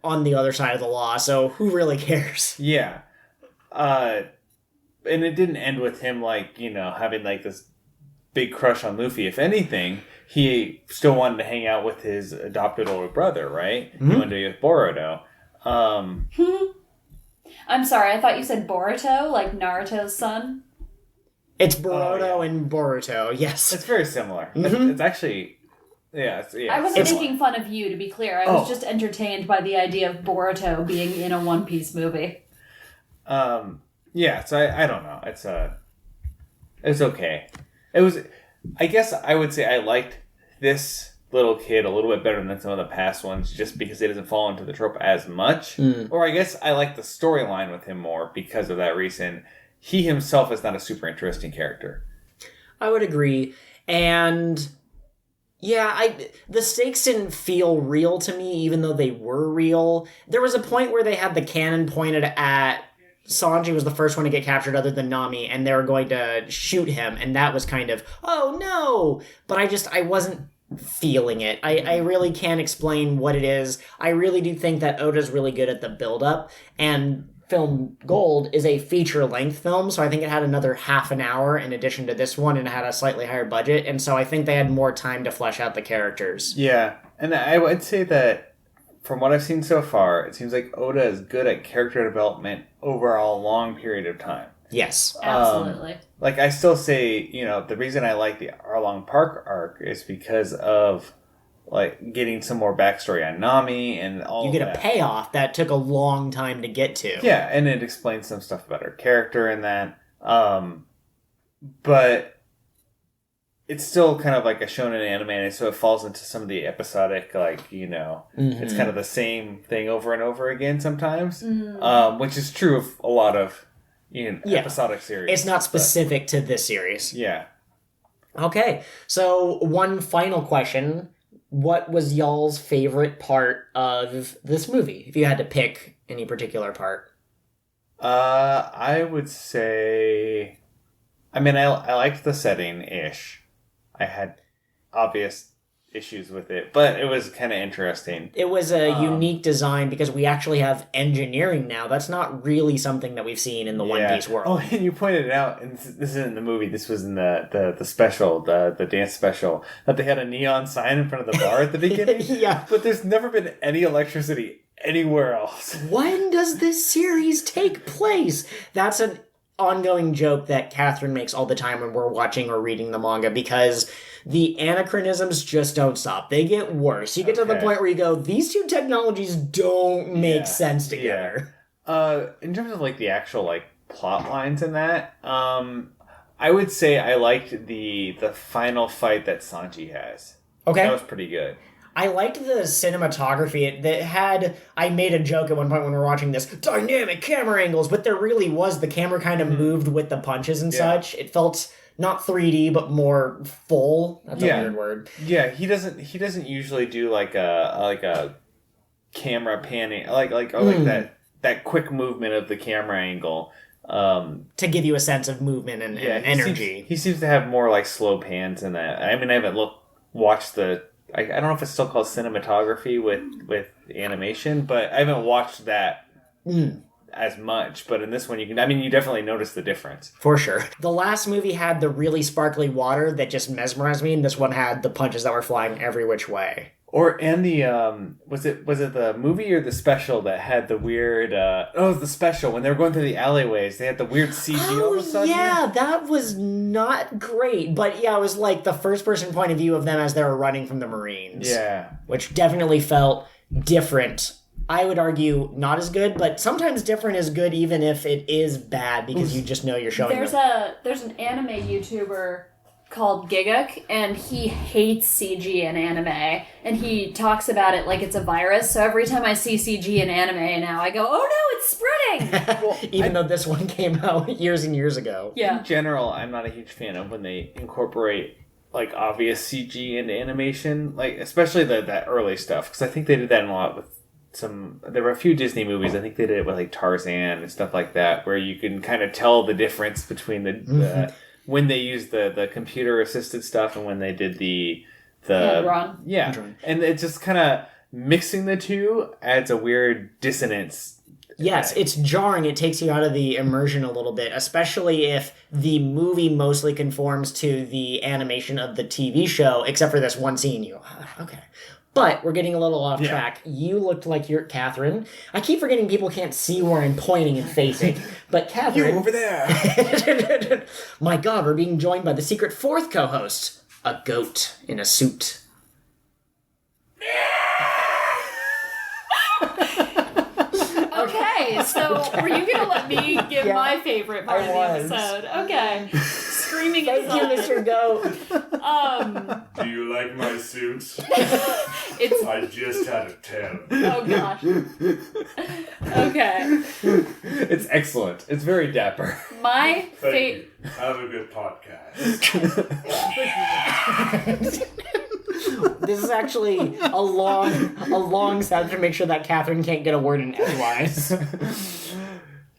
on the other side of the law, so who really cares? Yeah. And it didn't end with him, having, this big crush on Luffy. If anything, he still wanted to hang out with his adopted older brother, right? He wanted to be with Boruto. I'm sorry, I thought you said Boruto, like Naruto's son. It's Boruto and Boruto, yes. It's very similar. It's actually... Yeah, I wasn't making fun of you, to be clear. I was just entertained by the idea of Boruto being in a One Piece movie. Yeah, so I don't know. It's okay. It was... I guess I would say I liked this little kid a little bit better than some of the past ones just because it doesn't fall into the trope as much. Or I guess I like the storyline with him more because of that reason. he himself is not a super interesting character. I would agree. And yeah, the stakes didn't feel real to me, even though they were real. There was a point where they had the cannon pointed at Sanji was the first one to get captured other than Nami, and they were going to shoot him, and that was kind of, oh no! But I wasn't feeling it. I really can't explain what it is. I really do think that Oda's really good at the build-up, and Film Gold is a feature-length film, so I think it had another half an hour in addition to this one, and it had a slightly higher budget, and so I think they had more time to flesh out the characters. Yeah, and I would say that from what I've seen so far, it seems like Oda is good at character development over a long period of time. Yes. Absolutely. Like, I still say, the reason I like the Arlong Park arc is because of, like, getting some more backstory on Nami and all You of get that. a payoff that took a long time to get to. Yeah, and it explains some stuff about her character and that. But it's still kind of like a shonen anime, and so it falls into some of the episodic, like, it's kind of the same thing over and over again sometimes, which is true of a lot of episodic series. It's not specific to this series. Yeah. Okay, so one final question. What was y'all's favorite part of this movie, if you had to pick any particular part? I would say... I mean, I liked the setting-ish. I had obvious issues with it, but it was kind of interesting. It was a unique design because we actually have engineering now. That's not really something that we've seen in the One Piece world. Oh, and you pointed it out, and this isn't in the movie, this was in the special, the dance special, that they had a neon sign in front of the bar at the beginning. Yeah. But there's never been any electricity anywhere else. When does this series take place? That's an ongoing joke that Catherine makes all the time when we're watching or reading the manga, because the anachronisms just don't stop. They get worse. You get to the point where you go, these two technologies don't make sense together. In terms of like the actual like plot lines in that, I would say I liked the final fight that Sanji has. Okay. That was pretty good. I liked the cinematography. That had, I made a joke at one point when we were watching this, dynamic camera angles, but there really was, the camera kind of moved with the punches and such. It felt not 3D, but more full. That's a weird word. Yeah, he doesn't usually do like a camera panning, like that quick movement of the camera angle. To give you a sense of movement and energy. He seems to have more like slow pans in that. I mean, I haven't watched the... I don't know if it's still called cinematography with animation, but I haven't watched that as much. But in this one, you definitely notice the difference. For sure. The last movie had the really sparkly water that just mesmerized me, and this one had the punches that were flying every which way. And the was it the movie or the special that had the weird it was the special when they were going through the alleyways, they had the weird CG all of a sudden. Yeah, that was not great. But yeah, it was like the first person point of view of them as they were running from the Marines. Yeah. Which definitely felt different. I would argue not as good, but sometimes different is good even if it is bad, because you just know you're showing There's an anime YouTuber called Giguk, and he hates CG in anime, and he talks about it like it's a virus. So every time I see CG in anime now, I go, oh no, it's spreading! Even though this one came out years and years ago. Yeah. In general, I'm not a huge fan of when they incorporate like obvious CG into animation, like especially that early stuff, because I think they did that a lot with there were a few Disney movies. I think they did it with like Tarzan and stuff like that, where you can kind of tell the difference between the when they used the computer assisted stuff and when they did the hand-drawn. Yeah, and it just kind of mixing the two adds a weird dissonance. Yes, it's jarring. It takes you out of the immersion a little bit, especially if the movie mostly conforms to the animation of the TV show, except for this one scene. Okay. But we're getting a little off track. You looked like you're Catherine. I keep forgetting people can't see where I'm pointing and facing. But Catherine... You over there! My God, we're being joined by the secret fourth co-host. A goat in a suit. Okay, so were you going to let me give my favorite part of the episode? Okay. screaming Thank you, inside. Mr. Goat. Do you like my suit? It's I just had a 10. oh gosh. Okay, It's excellent. It's very dapper. my Thank favorite. you. Have a good podcast. This is actually a long sound to make sure that Catherine can't get a word in edgewise.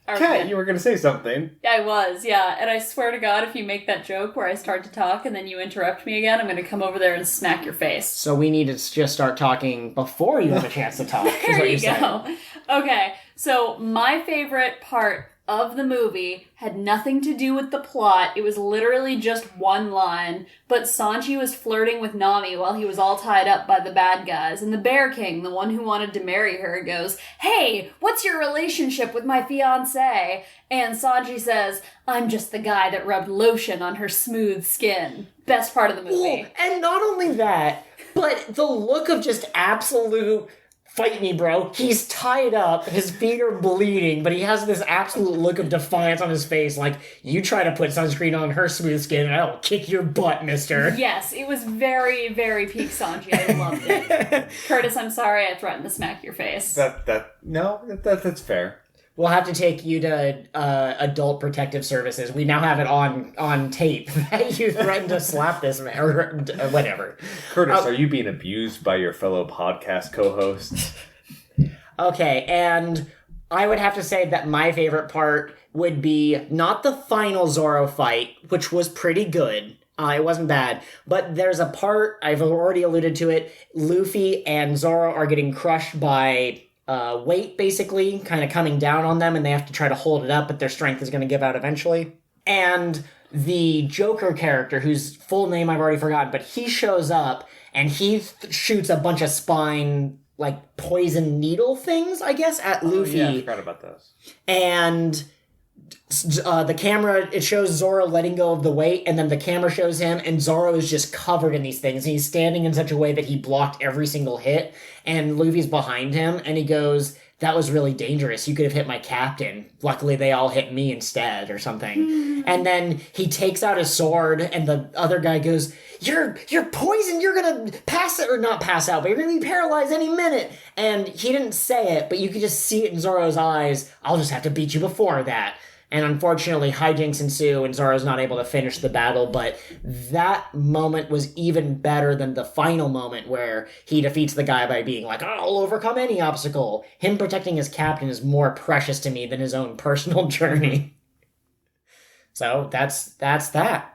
Kat, you were going to say something. I was, yeah. And I swear to God, if you make that joke where I start to talk and then you interrupt me again, I'm going to come over there and smack your face. So we need to just start talking before you have a chance to talk. is There what you you're go. saying. Okay, so my favorite part of the movie had nothing to do with the plot. It was literally just one line. But Sanji was flirting with Nami while he was all tied up by the bad guys. And the Bear King, the one who wanted to marry her, goes, "Hey, what's your relationship with my fiancé?" And Sanji says, "I'm just the guy that rubbed lotion on her smooth skin." Best part of the movie. Well, and not only that, but the look of just absolute fight me, bro. He's tied up, his feet are bleeding, but he has this absolute look of defiance on his face, like, you try to put sunscreen on her smooth skin and I'll kick your butt, mister. Yes, it was very, very peak Sanji. I loved it. Curtis, I'm sorry I threatened to smack your face. That's fair. We'll have to take you to Adult Protective Services. We now have it on tape that you threatened to slap this man, or whatever. Curtis, are you being abused by your fellow podcast co-hosts? Okay, and I would have to say that my favorite part would be not the final Zoro fight, which was pretty good. It wasn't bad. But there's a part, I've already alluded to it, Luffy and Zoro are getting crushed by weight, basically, kind of coming down on them, and they have to try to hold it up, but their strength is going to give out eventually. And the Joker character, whose full name I've already forgotten, but he shows up, and he shoots a bunch of spine, like, poison needle things, I guess, at Luffy. Yeah, I forgot about those. And the camera, it shows Zoro letting go of the weight, and then the camera shows him, and Zoro is just covered in these things. And he's standing in such a way that he blocked every single hit, and Luffy's behind him, and he goes, "That was really dangerous. You could have hit my captain. Luckily, they all hit me instead," or something. And then he takes out his sword, and the other guy goes, You're poisoned. You're gonna pass it, or not pass out, but you're gonna be paralyzed any minute." And he didn't say it, but you could just see it in Zoro's eyes. "I'll just have to beat you before that." And unfortunately, hijinks ensue, and Zoro's not able to finish the battle, but that moment was even better than the final moment where he defeats the guy by being like, "I'll overcome any obstacle." Him protecting his captain is more precious to me than his own personal journey. So that's that.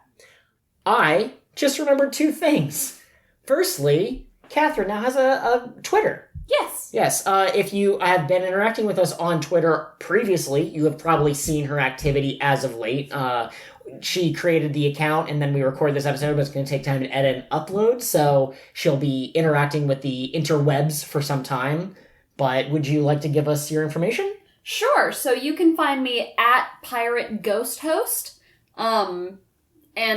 I just remembered two things. Firstly, Catherine now has a Twitter. Yes. Yes, if you have been interacting with us on Twitter previously, you have probably seen her activity as of late. She created the account, and then we record this episode, but it's going to take time to edit and upload, so she'll be interacting with the interwebs for some time. But would you like to give us your information? Sure. So you can find me at Pirate Ghost Host. And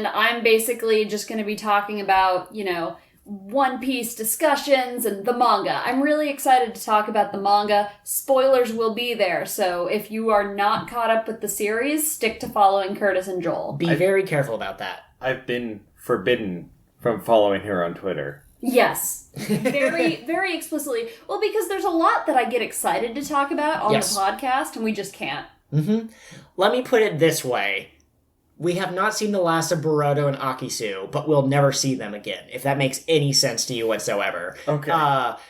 I'm basically just going to be talking about, One Piece discussions and the manga. I'm really excited to talk about the manga. Spoilers will be there, so if you are not caught up with the series, stick to following Curtis and Joel. Be very careful about that. I've been forbidden from following her on Twitter. Yes. Very, very explicitly. Well, because there's a lot that I get excited to talk about on Yes. the podcast, and we just can't. Let me put it this way. We have not seen the last of Boruto and Akisu, but we'll never see them again, if that makes any sense to you whatsoever. Okay.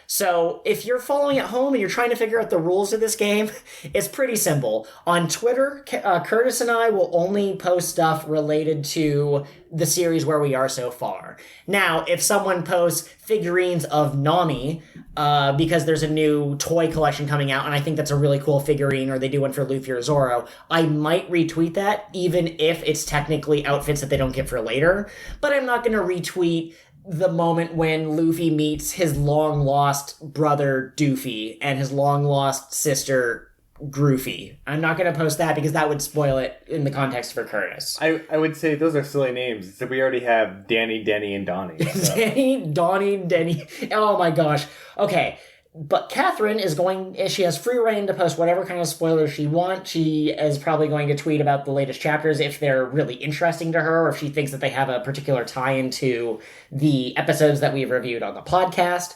So if you're following at home and you're trying to figure out the rules of this game, it's pretty simple. On Twitter, Curtis and I will only post stuff related to the series where we are so far. Now, if someone posts figurines of Nami, because there's a new toy collection coming out, and I think that's a really cool figurine, or they do one for Luffy or Zoro, I might retweet that, even if it's technically outfits that they don't get for later. But I'm not going to retweet the moment when Luffy meets his long-lost brother Doofy and his long-lost sister Groofy. I'm not going to post that because that would spoil it in the context for Curtis. I would say those are silly names. So we already have Danny, Denny, and Donnie. So. Danny, Donnie, Denny. Oh my gosh. Okay. But Catherine she has free reign to post whatever kind of spoilers she wants. She is probably going to tweet about the latest chapters if they're really interesting to her, or if she thinks that they have a particular tie-in to the episodes that we've reviewed on the podcast.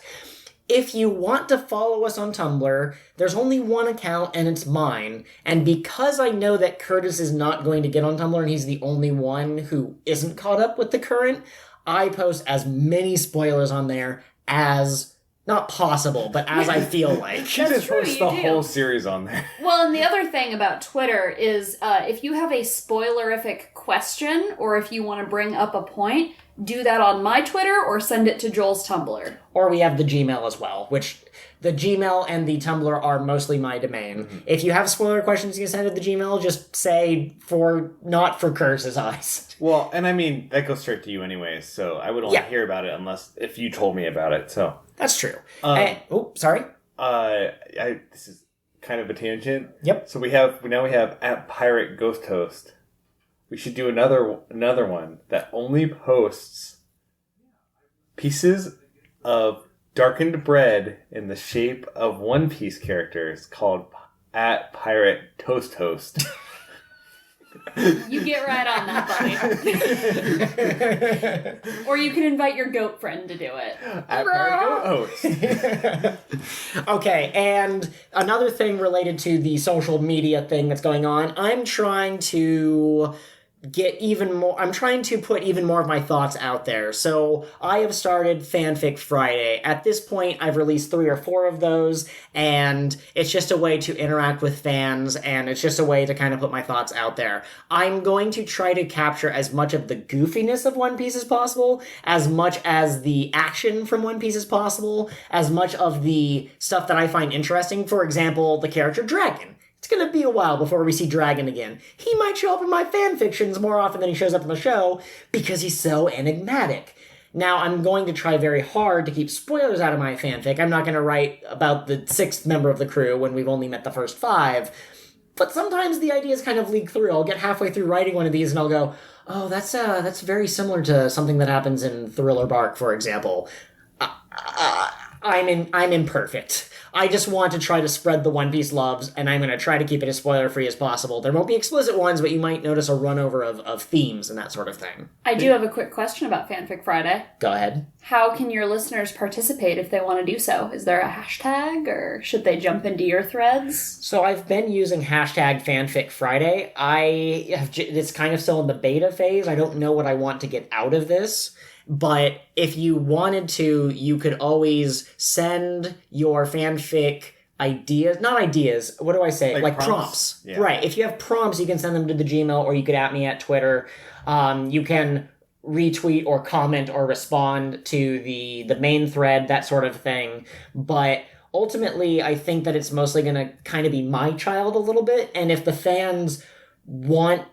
If you want to follow us on Tumblr, there's only one account, and it's mine. And because I know that Curtis is not going to get on Tumblr, and he's the only one who isn't caught up with the current, I post as many spoilers on there as, not possible, but as I feel like. She That's just true, posts you the do. whole series on there. Well, and the other thing about Twitter is if you have a spoilerific question or if you want to bring up a point, do that on my Twitter or send it to Joel's Tumblr. Or we have the Gmail as well, which the Gmail and the Tumblr are mostly my domain. Mm-hmm. If you have spoiler questions you can send to the Gmail, just say not for Curse's eyes. Well, and I mean, that goes straight to you anyways, so I would only hear about it if you told me about it, so. That's true. Sorry? This is kind of a tangent. Yep. So we have at Pirate Ghost Host. We should do another one that only posts pieces of darkened bread in the shape of One Piece characters called at Pirate Toast Host. You get right on that, buddy. Or you can invite your goat friend to do it. At Pirate Goat Host. Okay, and another thing related to the social media thing that's going on, I'm trying to put even more of my thoughts out there. So I have started Fanfic Friday. At this point, I've released 3 or 4 of those, and it's just a way to interact with fans, and it's just a way to kind of put my thoughts out there. I'm going to try to capture as much of the goofiness of One Piece as possible, as much as the action from One Piece as possible, as much of the stuff that I find interesting. For example, the character Dragon. It's going to be a while before we see Dragon again. He might show up in my fanfictions more often than he shows up in the show because he's so enigmatic. Now, I'm going to try very hard to keep spoilers out of my fanfic. I'm not going to write about the 6th member of the crew when we've only met the first 5. But sometimes the ideas kind of leak through. I'll get halfway through writing one of these and I'll go, oh, that's very similar to something that happens in Thriller Bark, for example. I'm imperfect. I just want to try to spread the One Piece loves, and I'm going to try to keep it as spoiler-free as possible. There won't be explicit ones, but you might notice a run-over of themes and that sort of thing. I do have a quick question about Fanfic Friday. Go ahead. How can your listeners participate if they want to do so? Is there a hashtag, or should they jump into your threads? So I've been using hashtag Fanfic Friday. It's kind of still in the beta phase. I don't know what I want to get out of this. But if you wanted to, you could always send your fanfic ideas, not ideas, what do I say? Like prompts. Yeah. Right. If you have prompts, you can send them to the Gmail, or you could at me at Twitter. You can retweet or comment or respond to the main thread, that sort of thing. But ultimately, I think that it's mostly going to kind of be my child a little bit. And if the fans want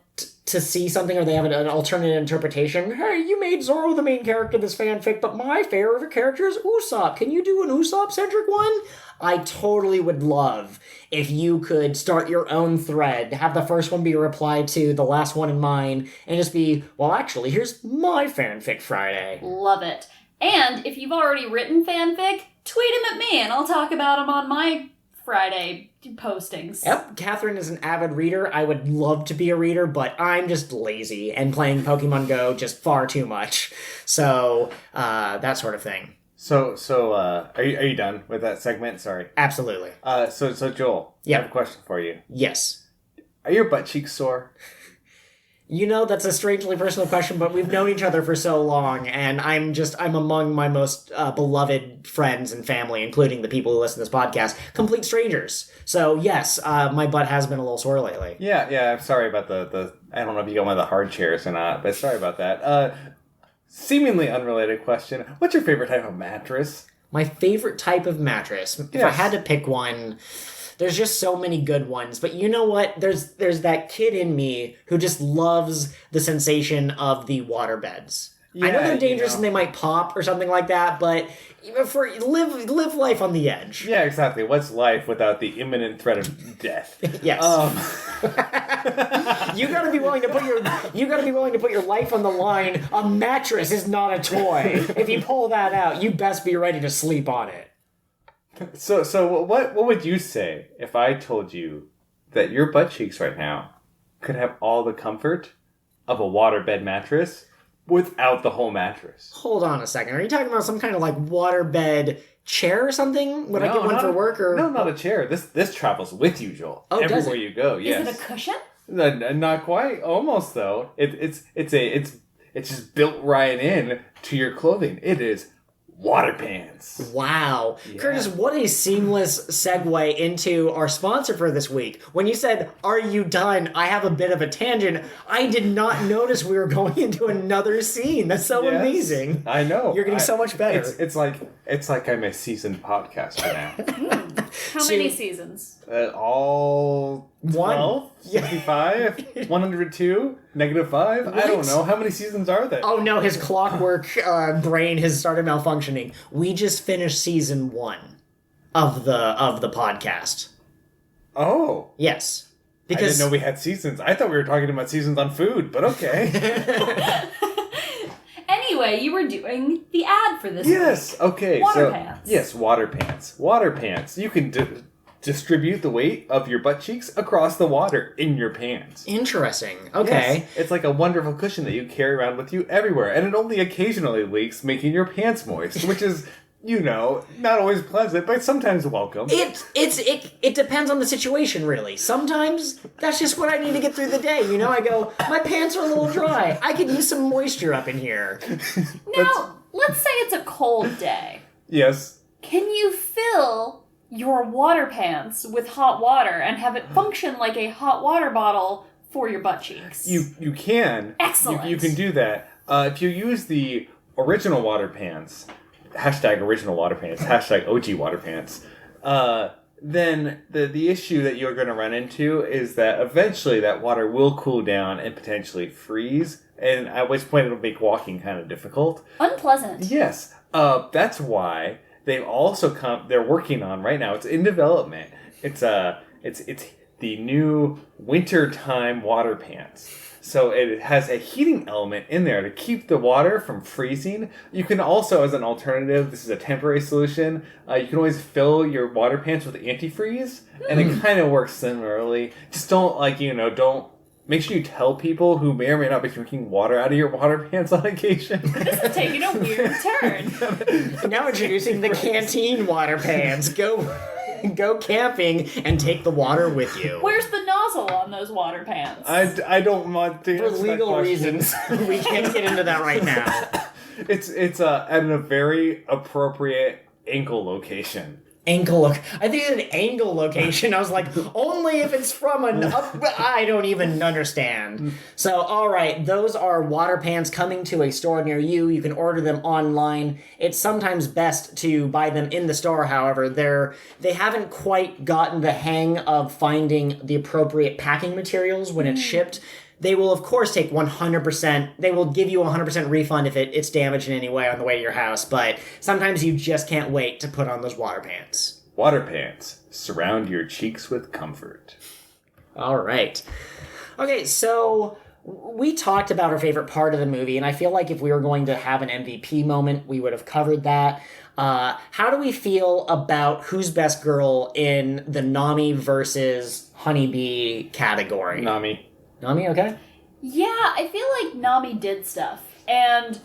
to see something, or they have an alternate interpretation, hey, you made Zoro the main character of this fanfic, but my favorite character is Usopp. Can you do an Usopp-centric one? I totally would love if you could start your own thread, have the first one be a reply to the last one in mine, and just be, well, actually, here's my Fanfic Friday. Love it. And if you've already written fanfic, tweet them at me, and I'll talk about them on my Friday postings. Yep, Catherine is an avid reader. I would love to be a reader, but I'm just lazy and playing Pokemon Go just far too much. So, that sort of thing. So, are you done with that segment? Sorry. Absolutely. So Joel, I have a question for you. Yes. Are your butt cheeks sore? You know, that's a strangely personal question, but we've known each other for so long, and I'm among my most beloved friends and family, including the people who listen to this podcast, complete strangers. So, yes, my butt has been a little sore lately. Yeah, I'm sorry about the I don't know if you got one of the hard chairs or not, but sorry about that. Seemingly unrelated question. What's your favorite type of mattress? My favorite type of mattress? If I had to pick one, there's just so many good ones. But you know what? There's that kid in me who just loves the sensation of the water beds. I know they're dangerous and they might pop or something like that, but live life on the edge. Yeah, exactly. What's life without the imminent threat of death? Yes. You gotta be willing to put your life on the line. A mattress is not a toy. If you pull that out, you best be ready to sleep on it. So what would you say if I told you that your butt cheeks right now could have all the comfort of a waterbed mattress without the whole mattress? Hold on a second. Are you talking about some kind of like waterbed chair or something? Would I get one for work or? No, not a chair. This travels with you, Joel. Oh, does everywhere it? you go. Yes. Is it a cushion? Not quite. Almost though. It's just built right in to your clothing. It is water pants. Wow. Yeah. Curtis, what a seamless segue into our sponsor for this week. When you said, "Are you done?" I have a bit of a tangent. I did not notice we were going into another scene. That's so Yes, amazing. I know. You're getting so much better. It's like I'm a seasoned podcaster now. How many seasons? All 12? Yeah. 65? 102? -5? I don't What? know. How many seasons are there? Oh no, his clockwork brain has started malfunctioning. We just finished season 1 of the podcast. Oh. Yes. I didn't know we had seasons. I thought we were talking about seasons on food, but okay. Anyway, you were doing the ad for this. Yes. Okay. Water pants. Yes, water pants. Water pants. You can distribute the weight of your butt cheeks across the water in your pants. Interesting. Okay. Yes, it's like a wonderful cushion that you carry around with you everywhere, and it only occasionally leaks, making your pants moist, which is, not always pleasant, but sometimes welcome. It depends on the situation, really. Sometimes that's just what I need to get through the day. I go, my pants are a little dry. I could use some moisture up in here. Now, let's say it's a cold day. Yes. Can you fill your water pants with hot water and have it function like a hot water bottle for your butt cheeks? You can. Excellent. You can do that. If you use the original water pants, #original water pants, #OG water pants, then the issue that you're going to run into is that eventually that water will cool down and potentially freeze, and at which point it'll make walking kind of difficult. Unpleasant. Yes. That's why they've also they're working on right now. It's in development. It's the new wintertime water pants. So it has a heating element in there to keep the water from freezing. You can also, as an alternative, this is a temporary solution, you can always fill your water pants with antifreeze, and it kind of works similarly. Just don't, don't... Make sure you tell people who may or may not be drinking water out of your water pants on occasion. This is taking a weird turn. Now introducing the canteen water pants. Go camping and take the water with you. Where's the nozzle on those water pants? I don't want to For answer that legal question. reasons. We can't get into that right now. It's at a very appropriate ankle location. I think it's an angle location. I was like, only if it's from an up... I don't even understand. So, all right, those are water pants coming to a store near you. You can order them online. It's sometimes best to buy them in the store, however. They haven't quite gotten the hang of finding the appropriate packing materials when it's shipped. They will, of course, take 100%. They will give you a 100% refund if it's damaged in any way on the way to your house, but sometimes you just can't wait to put on those water pants. Water pants. Surround your cheeks with comfort. All right. Okay, so we talked about our favorite part of the movie, and I feel like if we were going to have an MVP moment, we would have covered that. How do we feel about who's best girl in the Nami versus Honeybee category? Nami, okay? Yeah, I feel like Nami did stuff. And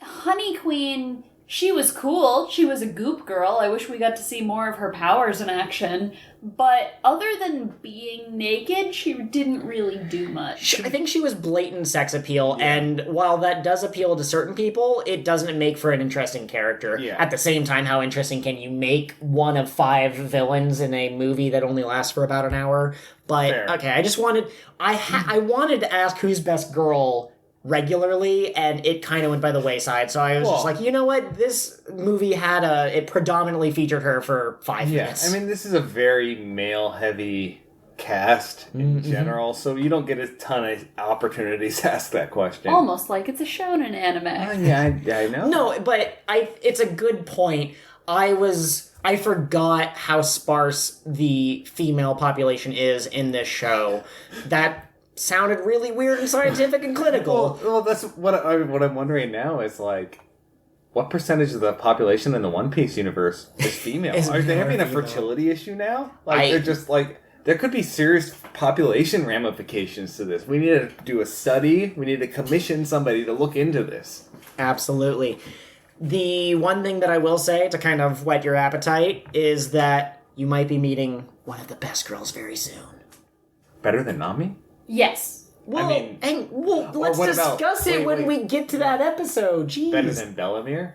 Honey Queen, she was cool. She was a goop girl. I wish we got to see more of her powers in action. But other than being naked, she didn't really do much. I think she was blatant sex appeal, and while that does appeal to certain people, it doesn't make for an interesting character. Yeah. At the same time, how interesting can you make one of 5 villains in a movie that only lasts for about an hour? But, Fair. okay, I just wanted... I wanted to ask who's best girl regularly, and it kind of went by the wayside, so I was just like, you know what? This movie it predominantly featured her for 5 minutes. I mean, this is a very male-heavy cast in general, so you don't get a ton of opportunities to ask that question. Almost like it's a shonen anime. Yeah, I know. No, but it's a good point. I forgot how sparse the female population is in this show. That sounded really weird and scientific and clinical. Well, that's what I'm wondering now is, like, what percentage of the population in the One Piece universe is female? Is Are they more having a female. fertility issue now? Like, they're just like, there could be serious population ramifications to this. We need to do a study. We need to commission somebody to look into this. Absolutely. The one thing that I will say to kind of whet your appetite is that you might be meeting one of the best girls very soon. Better than Nami? Yes. Well, mean- let's what about- discuss it when we get to that episode. Jeez. Better than Bellamere?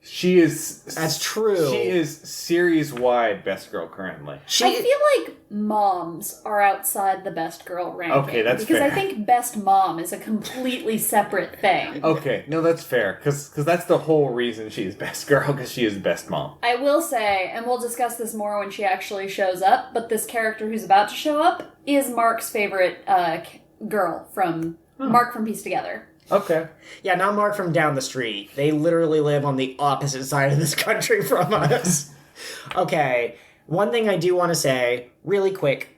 She is... That's true. She is series-wide best girl currently. I feel like moms are outside the best girl ranking. Okay, that's because fair. I think best mom is a completely separate thing. Okay, no, that's fair, because that's the whole reason she is best girl, because she is best mom. I will say, and we'll discuss this more when she actually shows up, but this character who's about to show up is Mark's favorite girl from Mark from Piece Together. Okay. Yeah, not Mark from down the street. They literally live on the opposite side of this country from us. Okay, one thing I do want to say, really quick,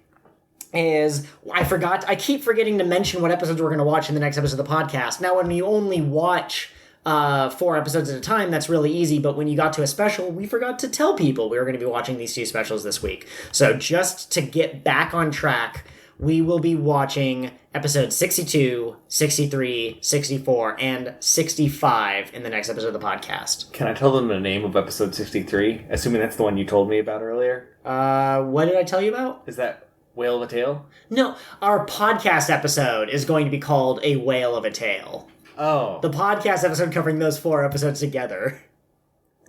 is I keep forgetting to mention what episodes we're going to watch in the next episode of the podcast. Now, when you only watch 4 episodes at a time, that's really easy, but when you got to a special, we forgot to tell people we were going to be watching these 2 specials this week. So just to get back on track, we will be watching episodes 62, 63, 64, and 65 in the next episode of the podcast. Can I tell them the name of episode 63? Assuming that's the one you told me about earlier. What did I tell you about? Is that Whale of a Tale? No, our podcast episode is going to be called A Whale of a Tale. Oh. The podcast episode covering those 4 episodes together.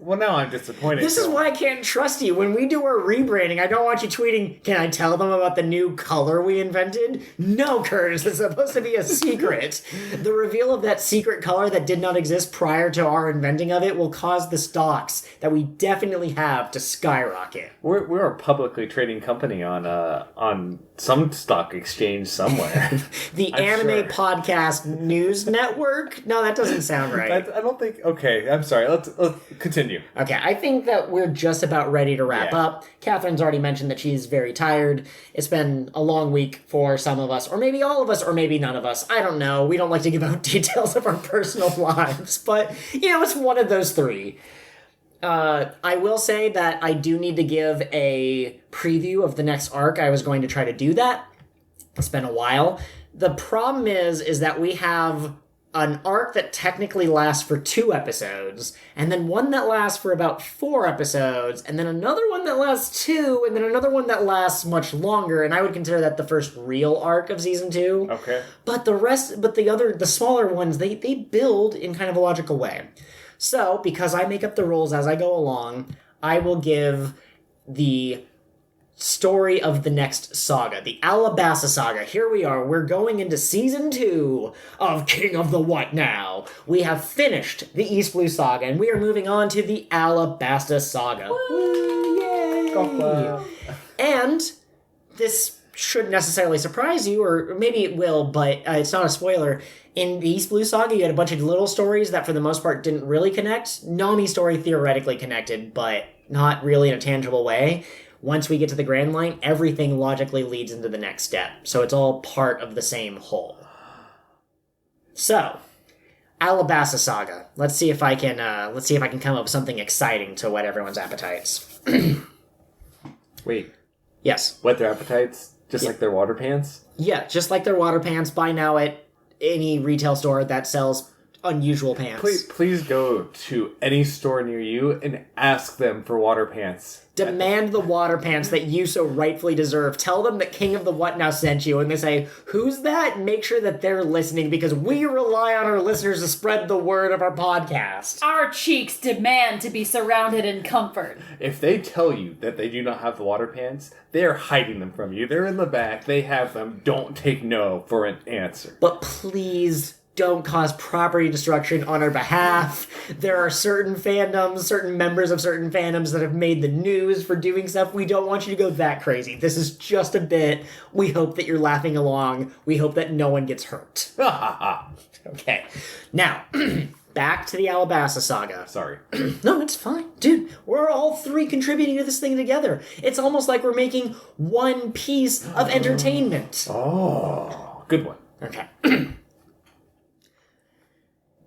Well, now I'm disappointed. This is why I can't trust you. When we do our rebranding, I don't want you tweeting, can I tell them about the new color we invented? No, Curtis, it's supposed to be a secret. The reveal of that secret color that did not exist prior to our inventing of it will cause the stocks that we definitely have to skyrocket. We're a publicly trading company on some stock exchange somewhere. The I'm Anime sure. Podcast News Network? No, that doesn't sound right. I don't think... Okay, I'm sorry. Let's continue. Okay, I think that we're just about ready to wrap Yeah. up. Catherine's already mentioned that she's very tired. It's been a long week for some of us, or maybe all of us, or maybe none of us. I don't know. We don't like to give out details of our personal lives, but, it's one of those 3. I will say that I do need to give a preview of the next arc. I was going to try to do that. It's been a while. The problem is that we have an arc that technically lasts for 2 episodes, and then one that lasts for about 4 episodes, and then another one that lasts 2, and then another one that lasts much longer, and I would consider that the first real arc of season 2. Okay. But the smaller ones, they build in kind of a logical way. So, because I make up the rules as I go along, I will give the story of the next saga, the Alabasta Saga. Here we are. We're going into season 2 of King of the What Now. We have finished the East Blue Saga, and we are moving on to the Alabasta Saga. Woo! Yay! And this shouldn't necessarily surprise you, or maybe it will, but it's not a spoiler. In the East Blue Saga, you had a bunch of little stories that for the most part didn't really connect. Nami's story theoretically connected, but not really in a tangible way. Once we get to the Grand Line, everything logically leads into the next step. So it's all part of the same whole. So, Alabasta Saga. Let's see if I can come up with something exciting to whet everyone's appetites. Wait. Yes. Whet their appetites? Just like their water pants? Yeah, just like their water pants, buy now at any retail store that sells unusual pants. Please go to any store near you and ask them for water pants. Demand the water pants that you so rightfully deserve. Tell them that King of the What Now sent you, and they say, who's that? Make sure that they're listening, because we rely on our listeners to spread the word of our podcast. Our cheeks demand to be surrounded in comfort. If they tell you that they do not have the water pants, they're hiding them from you. They're in the back. They have them. Don't take no for an answer. But please don't cause property destruction on our behalf. There are certain fandoms, certain members of certain fandoms that have made the news for doing stuff. We don't want you to go that crazy. This is just a bit. We hope that you're laughing along. We hope that no one gets hurt. Ha ha ha. Okay. Now, back to the Alabasta Saga. Sorry. No, it's fine. Dude, we're all 3 contributing to this thing together. It's almost like we're making one piece of entertainment. Oh, good one. Okay.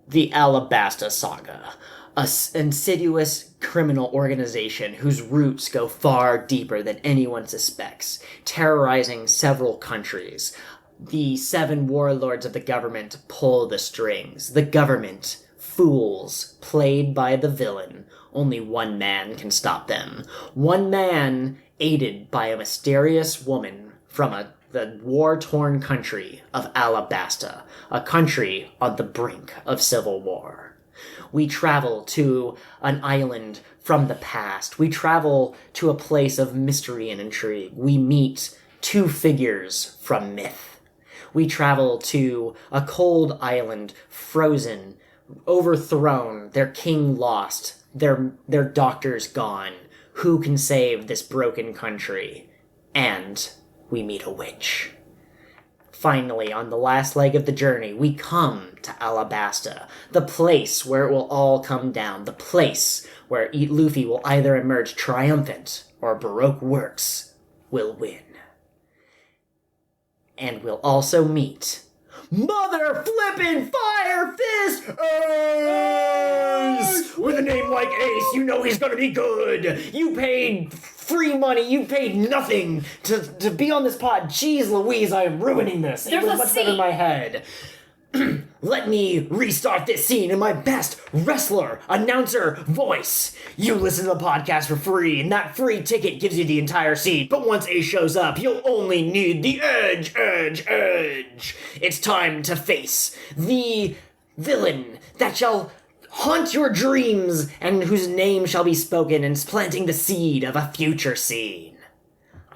The Alabasta Saga, a insidious criminal organization whose roots go far deeper than anyone suspects, terrorizing several countries. The 7 warlords of the government pull the strings. The government, fools, played by the villain. Only one man can stop them. One man aided by a mysterious woman from the war-torn country of Alabasta, a country on the brink of civil war. We travel to an island from the past. We travel to a place of mystery and intrigue. We meet 2 figures from myth. We travel to a cold island, frozen, overthrown, their king lost, their doctors gone. Who can save this broken country? And we meet a witch. Finally, on the last leg of the journey, we come to Alabasta, the place where it will all come down, the place where Luffy will either emerge triumphant or Baroque Works will win. And we'll also meet Mother Flippin' Fire Fist Ace! With a name like Ace, you know he's gonna be good. You paid free money, you paid nothing to be on this pod. Jeez Louise, I am ruining this. It was much better in my head. Let me restart this scene in my best wrestler, announcer voice. You listen to the podcast for free, and that free ticket gives you the entire scene. But once Ace shows up, you'll only need the edge. It's time to face the villain that shall haunt your dreams, and whose name shall be spoken and planting the seed of a future scene.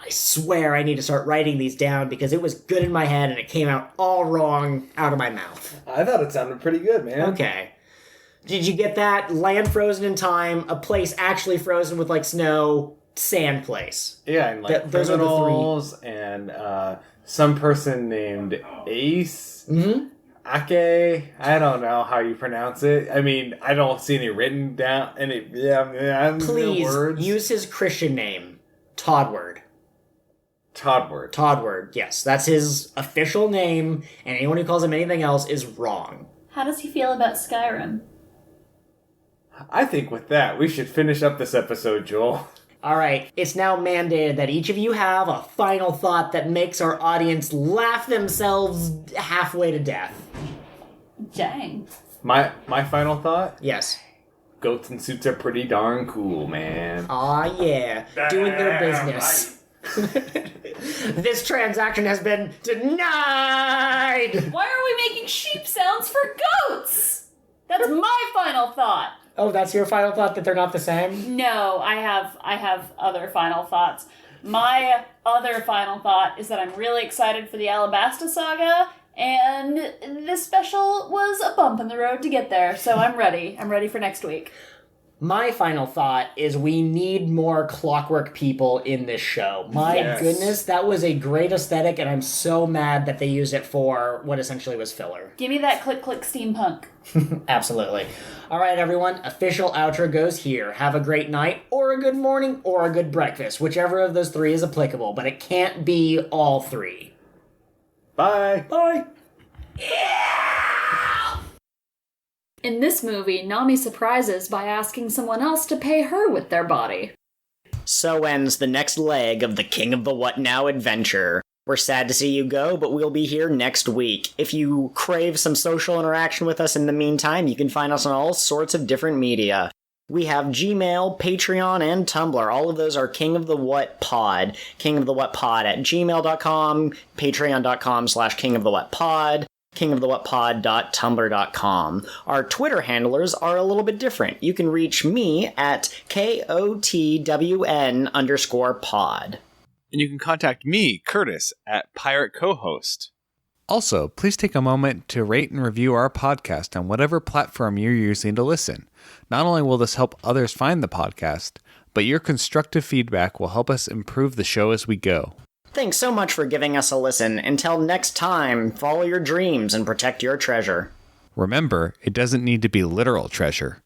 I swear I need to start writing these down because it was good in my head and it came out all wrong out of my mouth. I thought it sounded pretty good, man. Okay. Did you get that? Land frozen in time, a place actually frozen with like snow, sand place. Yeah, and like those are the 3. criminals and some person named Ace. Mm-hmm. Ake, I don't know how you pronounce it. I mean, I don't see any written down. Please words. use his Christian name, Toddward. Toddward, yes. That's his official name, and anyone who calls him anything else is wrong. How does he feel about Skyrim? I think with that, we should finish up this episode, Joel. Alright, it's now mandated that each of you have a final thought that makes our audience laugh themselves halfway to death. Dang. My final thought? Yes. Goats in suits are pretty darn cool, man. Aw, yeah. Doing their business. This transaction has been denied! Why are we making sheep sounds for goats? That's my final thought. Oh, that's your final thought, that they're not the same? No, I have other final thoughts. My other final thought is that I'm really excited for the Alabasta Saga, and this special was a bump in the road to get there, so I'm ready. I'm ready for next week. My final thought is we need more Clockwork people in this show. My goodness, that was a great aesthetic, and I'm so mad that they used it for what essentially was filler. Give me that click steampunk. Absolutely. All right, everyone, official outro goes here. Have a great night, or a good morning, or a good breakfast, whichever of those 3 is applicable, but it can't be all 3. Bye. Bye. In this movie, Nami surprises by asking someone else to pay her with their body. So ends the next leg of the King of the What Now adventure. We're sad to see you go, but we'll be here next week. If you crave some social interaction with us in the meantime, you can find us on all sorts of different media. We have Gmail, Patreon, and Tumblr. All of those are King of the What Pod. King of the What Pod at gmail.com, patreon.com/King of the What Pod. kingofthewhatpod.tumblr.com. Our Twitter handlers are a little bit different. You can reach me at KOTWN_pod. And you can contact me, Curtis, at Pirate Co-host. Also, please take a moment to rate and review our podcast on whatever platform you're using to listen. Not only will this help others find the podcast, but your constructive feedback will help us improve the show as we go. Thanks so much for giving us a listen. Until next time, follow your dreams and protect your treasure. Remember, it doesn't need to be literal treasure.